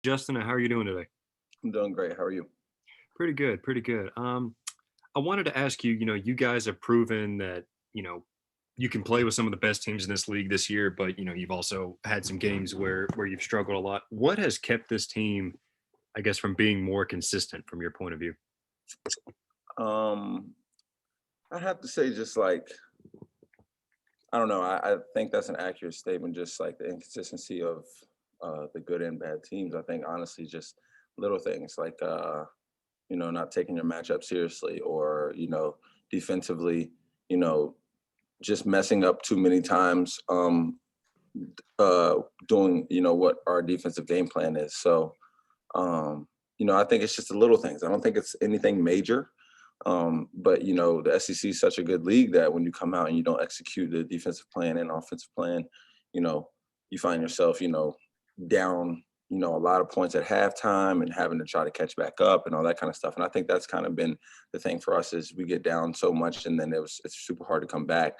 Justin, how are you doing today? I'm doing great. How are you? Pretty good, pretty good. I wanted to ask you, you guys have proven that, you can play with some of the best teams in this league this year, but you've also had some games where you've struggled a lot. What has kept this team, I guess, from being more consistent from your point of view? Um, I have to say, just like I don't know. I think that's an accurate statement. Just like the inconsistency of the good and bad teams. I think honestly, just little things like not taking your matchup seriously, or defensively, you know, just messing up too many times. Uh, Doing what our defensive game plan is. So I think it's just the little things. I don't think it's anything major. But the SEC is such a good league that when you come out and you don't execute the defensive plan and offensive plan, you know, you find yourself, down, a lot of points at halftime and having to try to catch back up and all that kind of stuff. And I think that's kind of been the thing for us is we get down so much and then it's super hard to come back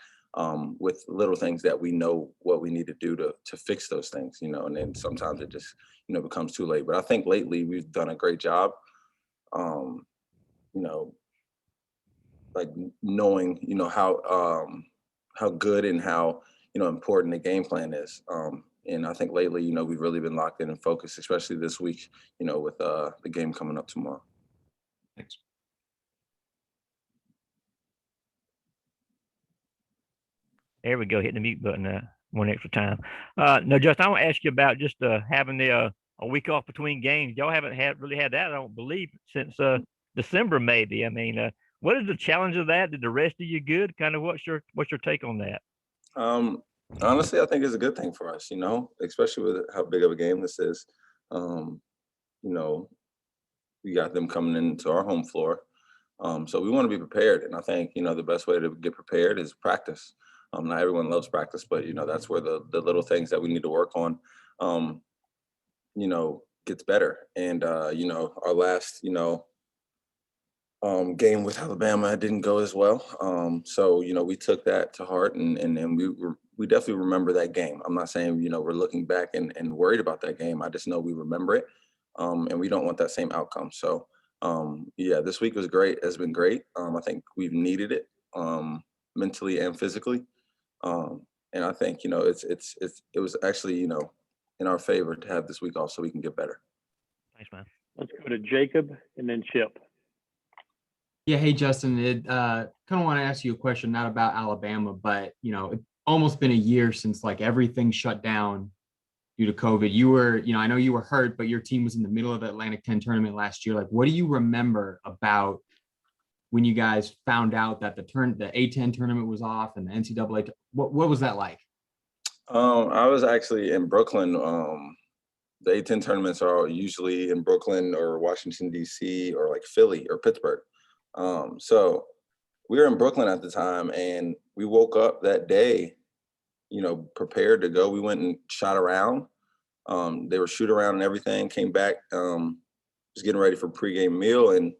with little things that we know what we need to do to fix those things, and then sometimes it just, becomes too late. But I think lately we've done a great job. Um, you know, like knowing how good and how important the game plan is. And I think lately, we've really been locked in and focused, especially this week, with the game coming up tomorrow. Thanks. There we go, hitting the mute button one extra time. No, Justin, I want to ask you about just having a week off between games. Y'all haven't really had that, I don't believe, since December maybe. I mean, what is the challenge of that? Did the rest of you good? Kind of what's your take on that? Um, Honestly, I think it's a good thing for us, especially with how big of a game this is. Um, you know, we got them coming into our home floor. So we want to be prepared. And I think, the best way to get prepared is practice. Not everyone loves practice, but, that's where the little things that we need to work on, um, gets better. And, our last, game with Alabama didn't go as well. So, we took that to heart and we definitely remember that game. I'm not saying, we're looking back and worried about that game. I just know we remember it. And we don't want that same outcome. So, yeah, this week was great. Has been great. I think we've needed it mentally and physically. And I think, it was actually, in our favor to have this week off so we can get better. Thanks, man. Let's go to Jacob and then Chip. Yeah, hey Justin, it kind of want to ask you a question, not about Alabama, but it's almost been a year since like everything shut down due to COVID. You were, I know you were hurt, but your team was in the middle of the Atlantic 10 tournament last year. Like, what do you remember about when you guys found out that the A10 tournament was off and the NCAA? What was that like? I was actually in Brooklyn. The A10 tournaments are usually in Brooklyn or Washington, D.C. or like Philly or Pittsburgh. So we were in Brooklyn at the time and we woke up that day, prepared to go. We went and shot around. They were shoot around and everything, came back, was getting ready for pregame meal. And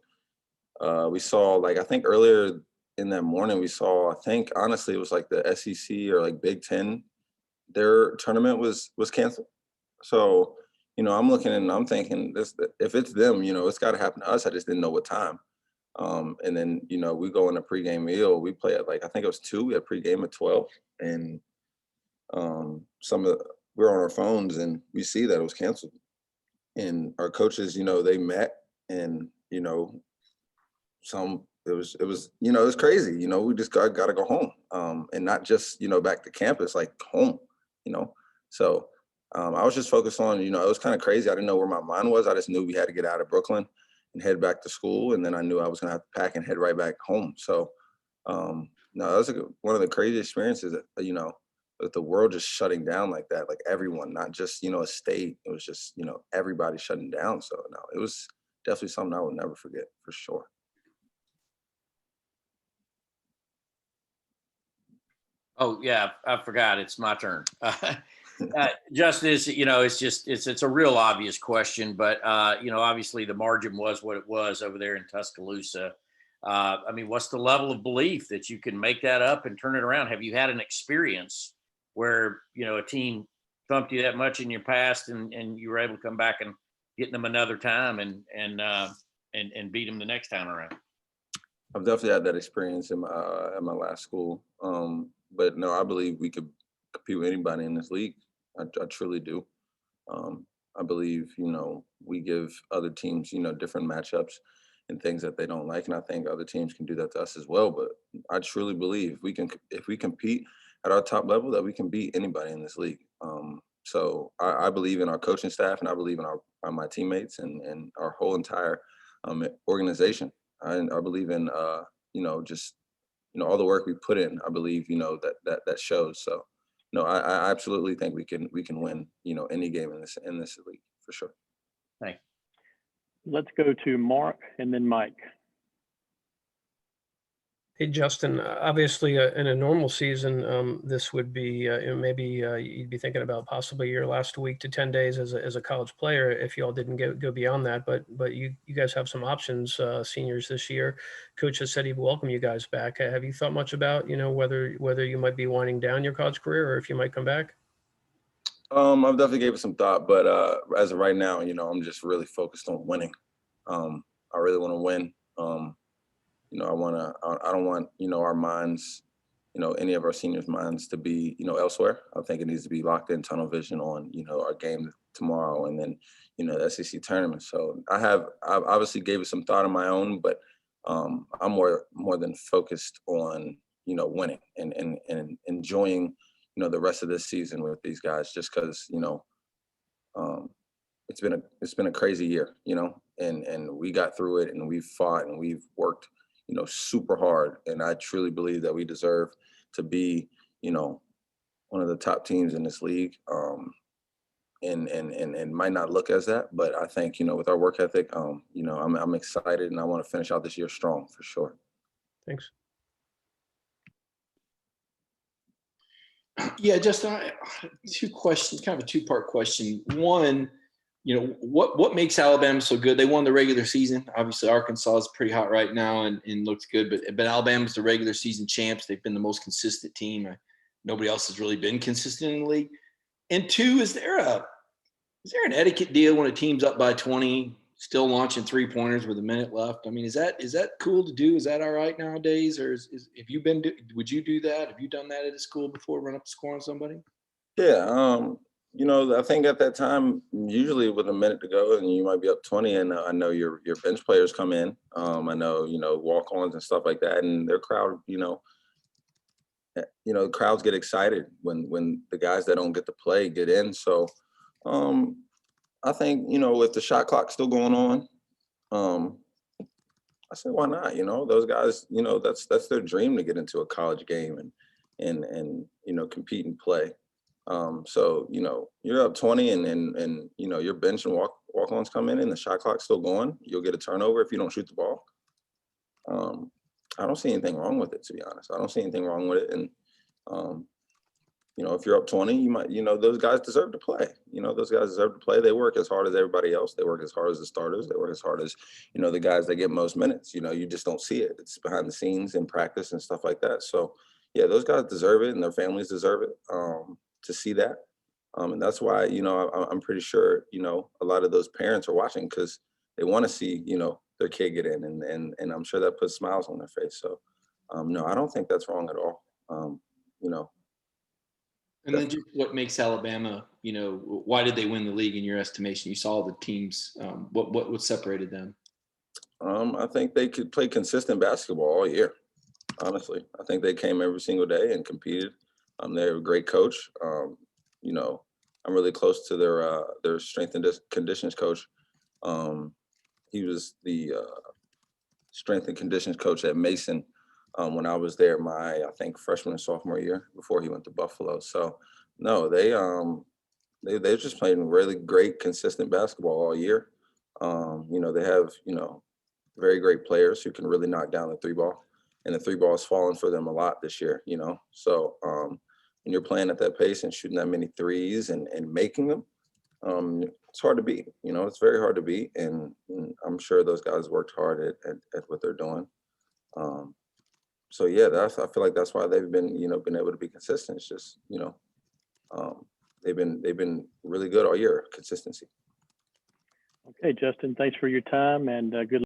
we saw, like, I think earlier in that morning, we saw, I think, honestly, it was like the SEC or like Big Ten, their tournament was canceled. So, I'm looking and I'm thinking, this, if it's them, it's got to happen to us. I just didn't know what time. And then, we go in a pregame meal. We play at like, I think it was 2. We had pregame at 12. And we're on our phones and we see that it was canceled. And our coaches, they met and, it was crazy. We just got to go home, and not just, back to campus, like home, So I was just focused on, it was kind of crazy. I didn't know where my mind was. I just knew we had to get out of Brooklyn and head back to school. And then I knew I was going to have to pack and head right back home. So, no, that was one of the crazy experiences that, with the world just shutting down like that, like everyone, not just, a state. It was just, everybody shutting down. So no, it was definitely something I will never forget for sure. Oh yeah, I forgot. It's my turn. Justice, it's a real obvious question, but obviously the margin was what it was over there in Tuscaloosa. I mean, what's the level of belief that you can make that up and turn it around? Have you had an experience where a team thumped you that much in your past and you were able to come back and getting them another time and beat them the next time around. I've definitely had that experience in my at my last school. But no, I believe we could compete with anybody in this league. I truly do. I believe, we give other teams, different matchups and things that they don't like, and I think other teams can do that to us as well. But I truly believe if we compete at our top level, that we can beat anybody in this league. So I believe in our coaching staff, and I believe in my teammates and our whole entire organization. I believe in just all the work we put in. I believe that shows. So no, I absolutely think we can win any game in this league for sure. Thank you. Let's go to Mark and then Mike. Hey, Justin, obviously in a normal season, this would be maybe you'd be thinking about possibly your last week to 10 days as a college player if y'all didn't go beyond that. But you guys have some options, seniors this year. Coach has said he'd welcome you guys back. Have you thought much about, whether you might be winding down your college career or if you might come back? I've definitely gave it some thought, but as of right now, I'm just really focused on winning. I really want to win. I don't want, our minds, any of our seniors' minds to be, elsewhere. I think it needs to be locked in tunnel vision on, our game tomorrow and then, the SEC tournament. So I've obviously gave it some thought of my own, but I'm more than focused on, winning and enjoying, the rest of this season with these guys, just because, it's been a crazy year, and we got through it and we've fought and we've worked, super hard. And I truly believe that we deserve to be, one of the top teams in this league. And might not look as that, but I think, with our work ethic, I'm excited and I want to finish out this year strong for sure. Thanks. Yeah, Justin, two questions, kind of a two-part question. One, what makes Alabama so good? They won the regular season. Obviously, Arkansas is pretty hot right now and looks good, but Alabama's the regular season champs. They've been the most consistent team. Nobody else has really been consistent in the league. And two, is there an etiquette deal when a team's up by 20, still launching 3-pointers with a minute left? I mean, is that cool to do? Is that all right nowadays? Or would you do that? Have you done that at a school before, run up the score on somebody? Yeah. I think at that time, usually with a minute to go and you might be up 20 and I know your bench players come in. I know, walk-ons and stuff like that, and their crowd, crowds get excited when the guys that don't get to play get in. So I think, with the shot clock still going on, I said, why not? Those guys, that's their dream to get into a college game and compete and play. So, you're up 20 and your bench and walk-ons come in and the shot clock's still going. You'll get a turnover if you don't shoot the ball. I don't see anything wrong with it, to be honest. I don't see anything wrong with it. And, if you're up 20, you might, those guys deserve to play. Those guys deserve to play. They work as hard as everybody else. They work as hard as the starters. They work as hard as, the guys that get most minutes. You just don't see it. It's behind the scenes in practice and stuff like that. So, yeah, those guys deserve it and their families deserve it to see that. And that's why, I'm pretty sure, a lot of those parents are watching because they want to see, their kid get in and I'm sure that puts smiles on their face. So, no, I don't think that's wrong at all. And then just what makes Alabama, why did they win the league in your estimation? You saw the teams. What separated them? I think they could play consistent basketball all year. Honestly, I think they came every single day and competed. They're a great coach. I'm really close to their strength and conditions coach. He was the strength and conditions coach at Mason when I was there I think freshman and sophomore year before he went to Buffalo. So no, they're just playing really great, consistent basketball all year. They have, very great players who can really knock down the three ball, and the three ball has fallen for them a lot this year, So when you're playing at that pace and shooting that many threes and making them, it's hard to beat. It's very hard to beat, and I'm sure those guys worked hard at what they're doing. So yeah, I feel like that's why they've been able to be consistent. It's just they've been really good all year. Consistency. Okay, Justin, thanks for your time and good